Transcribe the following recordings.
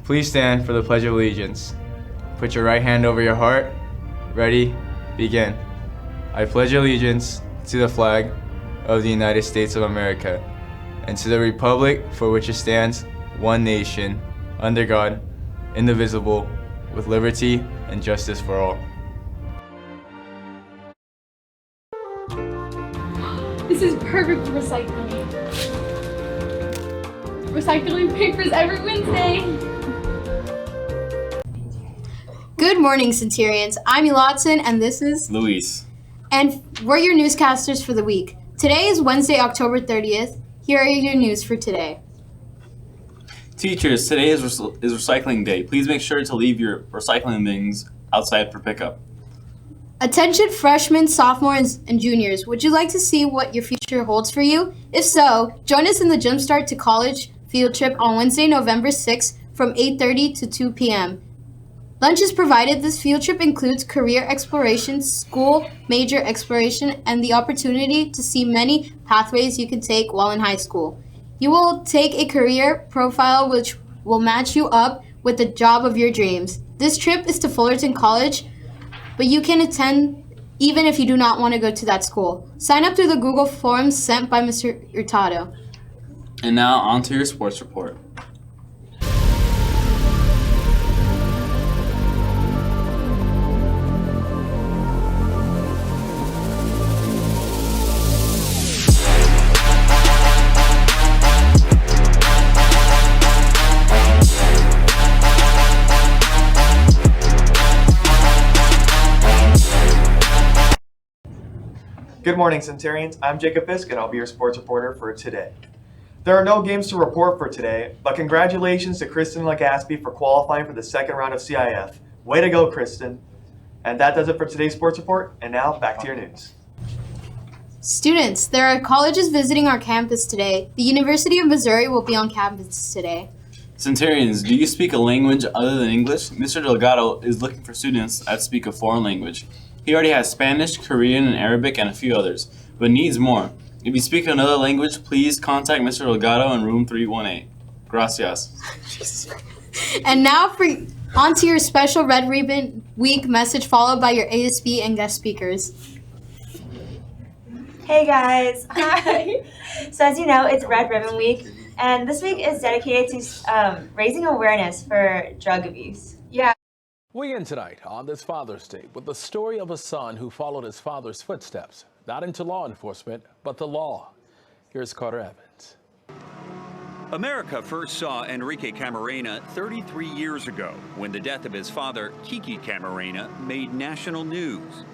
Please stand for the Pledge of Allegiance. Put your right hand over your heart. Ready, begin. I pledge allegiance to the flag of the United States of America and to the republic for which it stands, one nation, under God, indivisible, with liberty and justice for all. This is perfect for recycling. Recycling papers every Wednesday. Good morning, Centurions. I'm Elotson, and this is Luis. And we're your newscasters for the week. Today is Wednesday, October 30th. Here are your news for today. Teachers, today is recycling day. Please make sure to leave your recycling bins outside for pickup. Attention freshmen, sophomores, and juniors. Would you like to see what your future holds for you? If so, join us in the Jumpstart to College field trip on Wednesday, November 6th from 8:30 to 2 p.m. Lunch is provided. This field trip includes career exploration, school major exploration, and the opportunity to see many pathways you can take while in high school. You will take a career profile which will match you up with the job of your dreams. This trip is to Fullerton College, but you can attend even if you do not want to go to that school. Sign up through the Google Forms sent by Mr. Hurtado. And now on to your sports report. Good morning, Centurions. I'm Jacob Fisk, and I'll be your sports reporter for today. There are no games to report for today, but congratulations to Kristen Legaspi for qualifying for the second round of CIF. Way to go, Kristen. And that does it for today's sports report, and now back to your news. Students, there are colleges visiting our campus today. The University of Missouri will be on campus today. Centurions, do you speak a language other than English? Mr. Delgado is looking for students that speak a foreign language. He already has Spanish, Korean, and Arabic, and a few others, but needs more. If you speak another language, please contact Mr. Delgado in room 318. Gracias. And now on to your special Red Ribbon Week message, followed by your ASB and guest speakers. Hey guys! Hi! So as you know, it's Red Ribbon Week, and this week is dedicated to raising awareness for drug abuse. We end tonight on this Father's Day with the story of a son who followed his father's footsteps, not into law enforcement, but the law. Here's Carter Evans. America first saw Enrique Camarena 33 years ago when the death of his father, Kiki Camarena, made national news.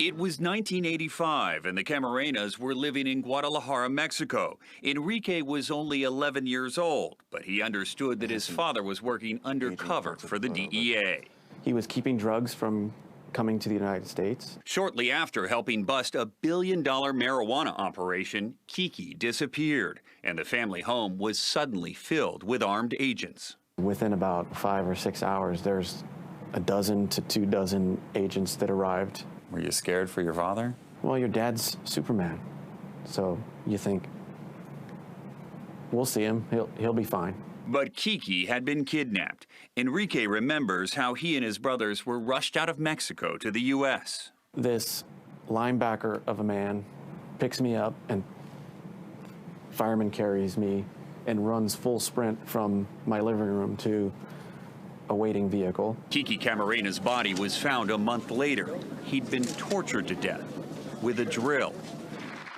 It was 1985 and the Camarenas were living in Guadalajara, Mexico. Enrique was only 11 years old, but he understood that his father was working undercover for the DEA. He was keeping drugs from coming to the United States. Shortly after helping bust a $1 billion marijuana operation, Kiki disappeared, and the family home was suddenly filled with armed agents. Within about 5 or 6 hours, there's a dozen to 2 dozen agents that arrived. Were you scared for your father? Well, your dad's Superman, so you think, we'll see him, he'll be fine. But Kiki had been kidnapped. Enrique remembers how he and his brothers were rushed out of Mexico to the U.S. This linebacker of a man picks me up and fireman carries me and runs full sprint from my living room to a waiting vehicle. Kiki Camarena's body was found a month later. He'd been tortured to death with a drill.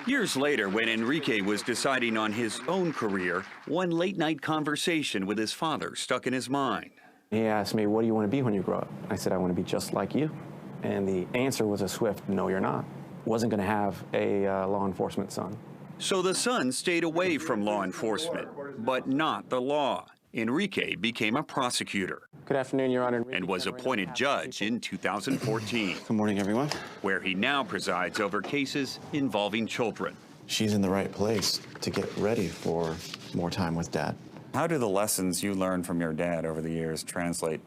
Years later, when Enrique was deciding on his own career, one late-night conversation with his father stuck in his mind. He asked me, what do you want to be when you grow up? I said, I want to be just like you. And the answer was a swift, no, you're not. Wasn't going to have a law enforcement son. So the son stayed away from law enforcement, but not the law. Enrique became a prosecutor. Good afternoon, Your Honor. And was appointed judge in 2014. Good morning, everyone. Where he now presides over cases involving children. She's in the right place to get ready for more time with Dad. How do the lessons you learned from your dad over the years translate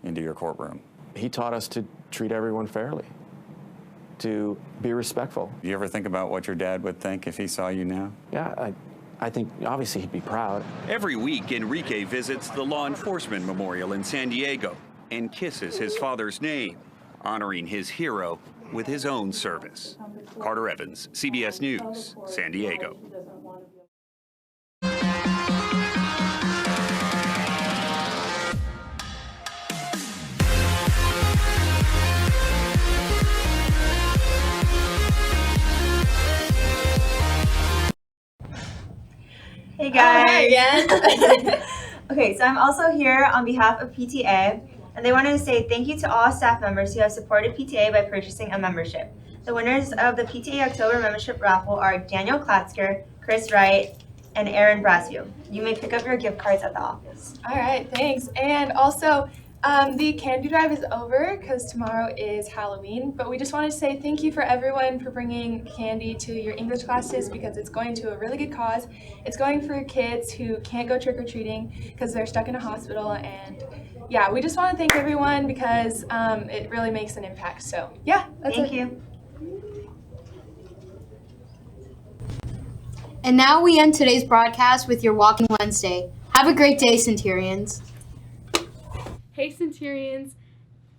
into your courtroom? He taught us to treat everyone fairly, to be respectful. Do you ever think about what your dad would think if he saw you now? Yeah, I think obviously he'd be proud. Every week, Enrique visits the Law Enforcement Memorial in San Diego and kisses his father's name, honoring his hero with his own service. Carter Evans, CBS News, San Diego. Hey guys. Hi again. Okay, so I'm also here on behalf of PTA, and they wanted to say thank you to all staff members who have supported PTA by purchasing a membership. The winners of the PTA October membership raffle are Daniel Klatzker, Chris Wright, and Aaron Brasio. You may pick up your gift cards at the office. All right, thanks. And also, the candy drive is over because tomorrow is Halloween, but we just wanted to say thank you for everyone for bringing candy to your English classes because it's going to a really good cause. It's going for kids who can't go trick-or-treating because they're stuck in a hospital, and yeah, we just want to thank everyone because it really makes an impact. So yeah, that's it. Thank you. And now we end today's broadcast with your Walkin Wednesday. Have a great day, Centurions. Hey Centurions,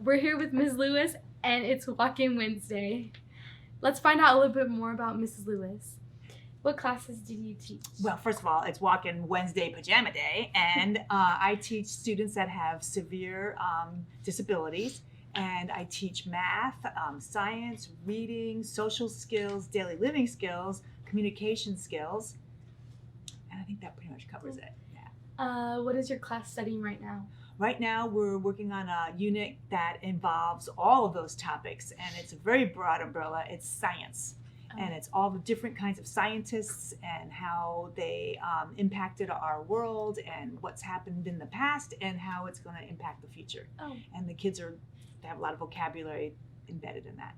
we're here with Ms. Lewis and it's Walkin Wednesday. Let's find out a little bit more about Mrs. Lewis. What classes did you teach? Well, first of all, it's Walkin Wednesday Pajama Day, and I teach students that have severe disabilities, and I teach math, science, reading, social skills, daily living skills, communication skills, and I think that pretty much covers it. Yeah. What is your class studying right now? Right now, we're working on a unit that involves all of those topics, and it's a very broad umbrella. It's science, and it's all the different kinds of scientists and how they impacted our world and what's happened in the past and how it's going to impact the future. And the kids they have a lot of vocabulary embedded in that.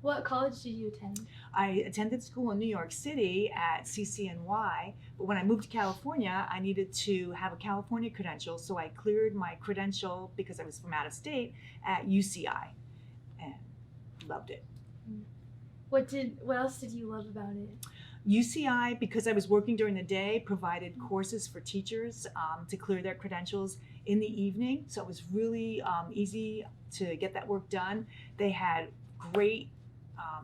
What college did you attend? I attended school in New York City at CCNY, but when I moved to California, I needed to have a California credential, so I cleared my credential because I was from out of state at UCI, and loved it. What else did you love about it? UCI, because I was working during the day, provided courses for teachers to clear their credentials in the evening, so it was really easy to get that work done. They had great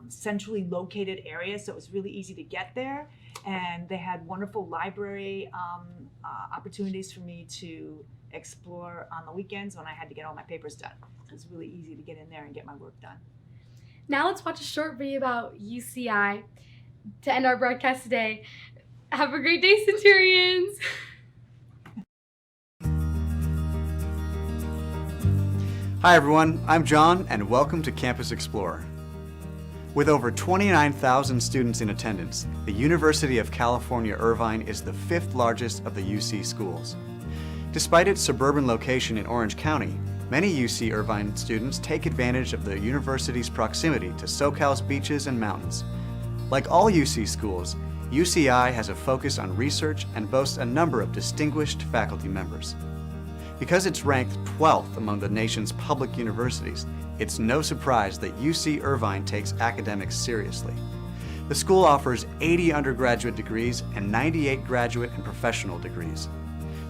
centrally located areas, so it was really easy to get there, and they had wonderful library opportunities for me to explore on the weekends when I had to get all my papers done. So it was really easy to get in there and get my work done. Now let's watch a short video about UCI to end our broadcast today. Have a great day, Centurions! Hi everyone, I'm John and welcome to Campus Explorer. With over 29,000 students in attendance, the University of California, Irvine is the 5th largest of the UC schools. Despite its suburban location in Orange County, many UC Irvine students take advantage of the university's proximity to SoCal's beaches and mountains. Like all UC schools, UCI has a focus on research and boasts a number of distinguished faculty members. Because it's ranked 12th among the nation's public universities, it's no surprise that UC Irvine takes academics seriously. The school offers 80 undergraduate degrees and 98 graduate and professional degrees.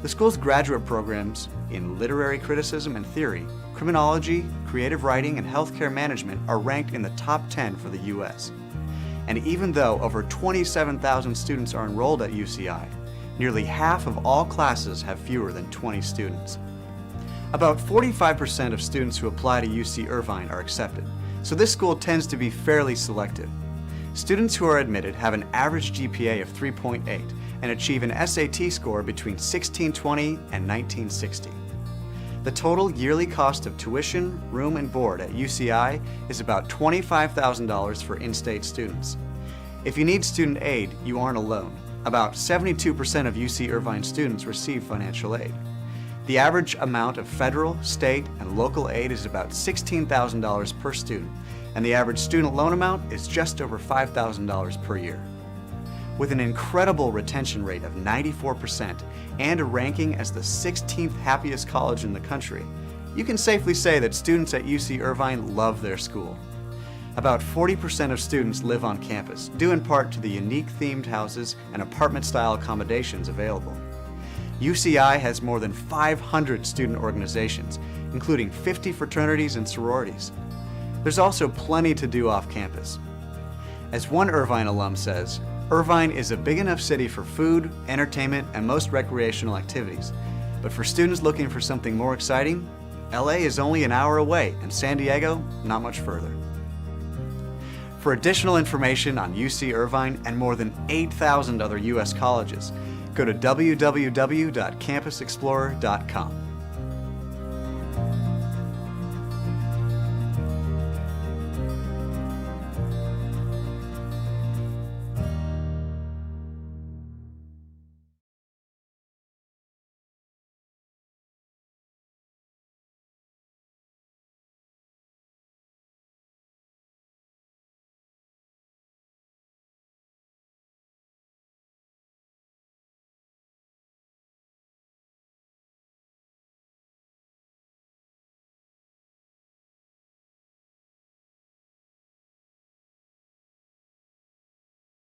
The school's graduate programs in literary criticism and theory, criminology, creative writing, and healthcare management are ranked in the top 10 for the U.S. And even though over 27,000 students are enrolled at UCI, nearly half of all classes have fewer than 20 students. About 45% of students who apply to UC Irvine are accepted, so this school tends to be fairly selective. Students who are admitted have an average GPA of 3.8 and achieve an SAT score between 1620 and 1960. The total yearly cost of tuition, room, and board at UCI is about $25,000 for in-state students. If you need student aid, you aren't alone. About 72% of UC Irvine students receive financial aid. The average amount of federal, state, and local aid is about $16,000 per student, and the average student loan amount is just over $5,000 per year. With an incredible retention rate of 94% and a ranking as the 16th happiest college in the country, you can safely say that students at UC Irvine love their school. About 40% of students live on campus, due in part to the unique themed houses and apartment-style accommodations available. UCI has more than 500 student organizations, including 50 fraternities and sororities. There's also plenty to do off campus. As one Irvine alum says, Irvine is a big enough city for food, entertainment, and most recreational activities. But for students looking for something more exciting, LA is only an hour away, and San Diego, not much further. For additional information on UC Irvine and more than 8,000 other U.S. colleges, go to www.campusexplorer.com.